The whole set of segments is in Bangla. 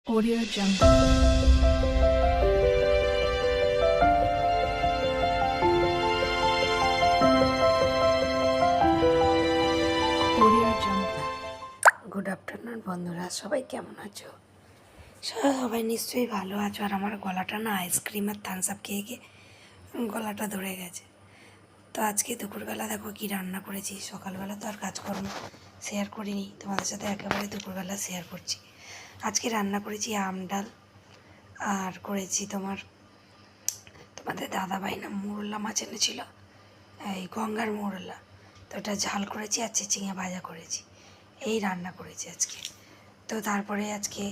Audio Jungle. Audio Jungle. Good afternoon বন্ধুরা, সবাই কেমন আছো? সবাই নিশ্চয়ই ভালো আছো। আর আমার গলাটা না আইসক্রিম আর থামস আপ খেয়ে গিয়ে গলাটা ধরে গেছে। তো আজকে দুপুরবেলা দেখো কি রান্না করেছি। সকালবেলা তো আর কাজকর্ম শেয়ার করিনি, তোমাদের সাথে একেবারে দুপুরবেলা শেয়ার করছি। আজকে রান্না করেছি আম ডাল, আর করেছি তোমাদের দাদাভাই না মোরলা মাছ এনেছিল, এই গঙ্গার মোরলা। তো এটা ঝাল করেছি আর চিচিঙে ভাজা করেছি, এই রান্না করেছি আজকে। তো তারপরে আজকে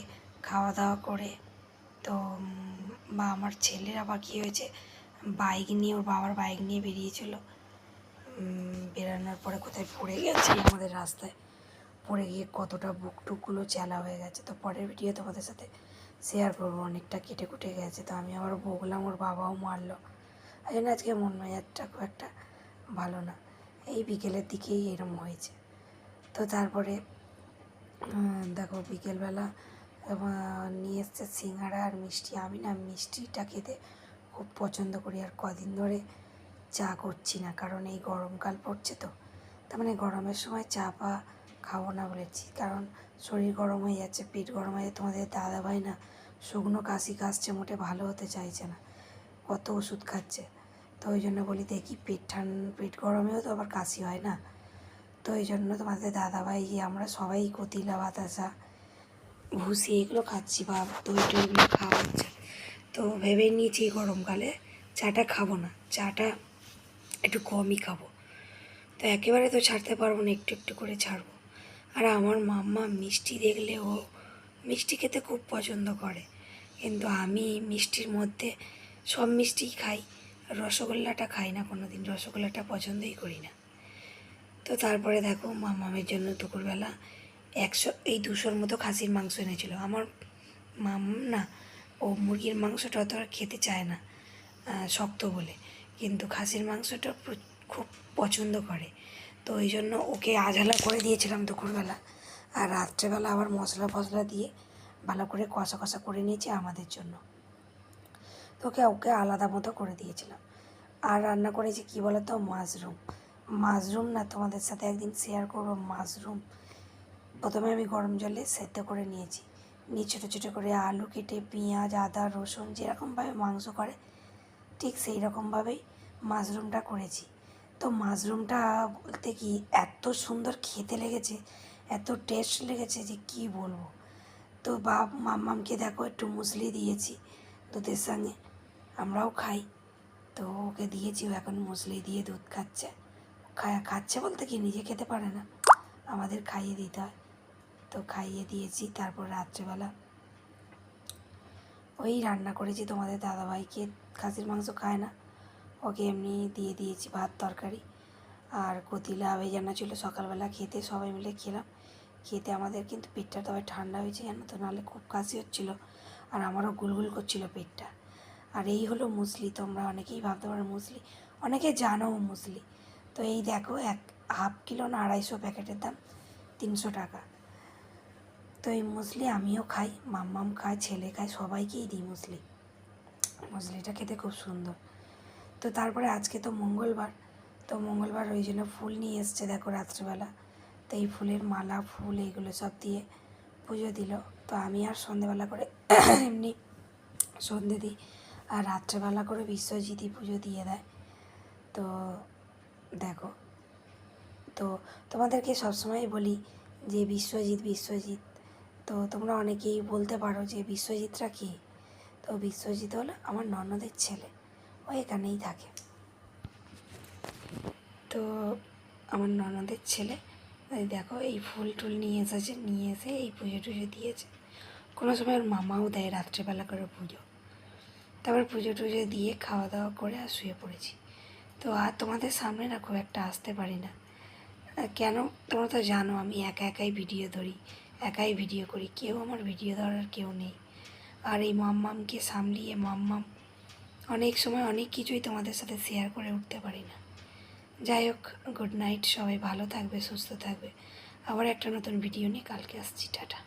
খাওয়া দাওয়া করে তো বা আমার ছেলের আবার কী হয়েছে, বাইক নিয়ে, ওর বাবার বাইক নিয়ে বেরিয়েছিল। বেরানোর পরে কোথায় পড়ে গেছে আমাদের রাস্তায়, পড়ে গিয়ে কতটা বুক টুকগুলো চ্যালা হয়ে গেছে। তো পরের ভিডিও তোমাদের সাথে শেয়ার করবো। অনেকটা কেটে কুটে গেছে, তো আমি আবার বকলাম, ওর বাবাও মারলো। এই জন্য আজকে মন মেজাজটা খুব একটা ভালো না। এই বিকেলের দিকেই এরম হয়েছে। তো তারপরে দেখো বিকেলবেলা নিয়ে এসছে সিঙ্গাড়া আর মিষ্টি। আমি না মিষ্টিটা খেতে খুব পছন্দ করি, আর কদিন ধরে চা করছি না, কারণ এই গরমকাল পড়ছে। তো তার মানে গরমের সময় চা পা খাবো না বলেছি, কারণ শরীর গরম হয়ে যাচ্ছে, পেট গরম হয়ে যাচ্ছে। তোমাদের দাদাভাই না শুকনো কাশি কাশছে, মোটে ভালো হতে চাইছে না, কত ওষুধ খাচ্ছে। তো ওই জন্য বলি দেখি পেট গরমেও তো আবার কাশি হয় না। তো এই জন্য তোমাদের দাদাভাই, আমরা সবাই কতিলা বাতাসা ভুসি এগুলো খাচ্ছি, বা দই টইগুলো খাওয়া হচ্ছে। তো ভেবে নিয়েছি গরমকালে চাটা খাবো না, চাটা একটু কমই খাবো। তো একেবারে তো ছাড়তে পারবো না, একটু একটু করে ছাড়বো। আর আমার মাম্মা মিষ্টি দেখলে ও মিষ্টি খেতে খুব পছন্দ করে, কিন্তু আমি মিষ্টির মধ্যে সব মিষ্টিই খাই, রসগোল্লাটা খাই না কোনো দিন, রসগোল্লাটা পছন্দই করি না। তো তারপরে দেখো মামামের জন্য দুপুরবেলা 200-র মতো খাসির মাংস এনেছিল। আমার মাম্মাম না, ও মুরগির মাংসটা অত আর খেতে চায় না, শক্ত বলে, কিন্তু খাসির মাংসটা খুব পছন্দ করে। তো ওই জন্য ওকে আঝালা করে দিয়েছিলাম দুপুরবেলা, আর রাত্রেবেলা আবার মশলা ফসলা দিয়ে ভালো করে কষা কষা করে নিয়েছি আমাদের জন্য। তো ওকে আলাদা মতো করে দিয়েছিলাম। আর রান্না করেছি কী বলো তো, মাশরুম না তোমাদের সাথে একদিন শেয়ার করবো। মাশরুম প্রথমে আমি গরম জলে সেদ্ধ করে নিয়েছি, নিয়ে ছোটো ছোটো করে আলু কেটে, পেঁয়াজ আদা রসুন যেরকমভাবে মাংস করে ঠিক সেই রকমভাবেই মাশরুমটা করেছি। তো মাশরুমটা বলতে কি এত সুন্দর খেতে লেগেছে, এত টেস্ট লেগেছে যে কী বলবো। তো মাম্মামকে দেখো একটু মুসলি দিয়েছি দুধের সঙ্গে, আমরাও খাই। তো ওকে দিয়েছি, ও এখন মুসলি দিয়ে দুধ খাচ্ছে। খাচ্ছে বলতে কি নিজে খেতে পারে না, আমাদের খাইয়ে দিতে হয়। তো খাইয়ে দিয়েছি। তারপর রাত্রেবেলা ওই রান্না করেছি, তোমাদের দাদাভাইকে খাসির মাংস খায় না, ওকে এমনি দিয়ে দিয়েছি ভাত তরকারি। আর কতিলা ভেজানো ছিল সকালবেলা, খেতে সবাই মিলে খেলাম। খেতে আমাদের কিন্তু পেটটা তবে ঠান্ডা হয়েছে জানো তো, নাহলে খুব কাশি হচ্ছিলো, আর আমারও গুলগুল করছিল পেটটা। আর এই হলো মুসলি। তোমরা অনেকেই ভাবতে পারো মুসলি, অনেকে জানো মুসলি। তো এই দেখো 1/2 কিলো না 250 প্যাকেটের দাম 300 টাকা। তো এই মুসলি আমিও খাই, মাম্মাম খায়, ছেলে খায়, সবাইকেই দিই মুসলি। মুসলিটা খেতে খুব সুন্দর। তো তারপরে আজকে তো মঙ্গলবার, তো মঙ্গলবার ওই জন্য ফুল নিয়ে এসছে দেখো রাত্রিবেলা। তো এই ফুলের মালা ফুল এইগুলো সব দিয়ে পুজো দিল। তো আমি আর সন্ধেবেলা করে এমনি সন্ধে দিই, আর রাত্রেবেলা করে বিশ্বজিৎই পুজো দিয়ে দেয়। তো দেখো, তো তোমাদেরকে সবসময় বলি যে বিশ্বজিৎ। তো তোমরা অনেকেই বলতে পারো যে বিশ্বজিৎরা কী। তো বিশ্বজিৎ হলো আমার ননদের ছেলে, ও এখানেই থাকে। তো আমার ননদের ছেলে, এই দেখো এই ফুল টুল নিয়ে এসেছে, নিয়ে এসে এই পুজো টুজো দিয়েছে। কোনো সময় ওর মামাও দেয় রাত্রেবেলা করে পুজো। তারপর পুজো টুজো দিয়ে খাওয়া দাওয়া করে আর শুয়ে পড়েছি। তো আর তোমাদের সামনে না খুব একটা আসতে পারি না, কেন তোমরা তো জানো আমি একাই ভিডিও ধরি, একাই ভিডিও করি, কেউ আমার ভিডিও ধরার কেউ নেই। আর এই মাম্মামকে সামলিয়ে মাম্মাম অনেক সময় অনেক কিছুই তোমাদের সাথে শেয়ার করে উঠতে পারি না। যাই হোক, গুড নাইট, সবাই ভালো থাকবে, সুস্থ থাকবে। আবার একটা নতুন ভিডিও নিয়ে কালকে আসছি, টাটা।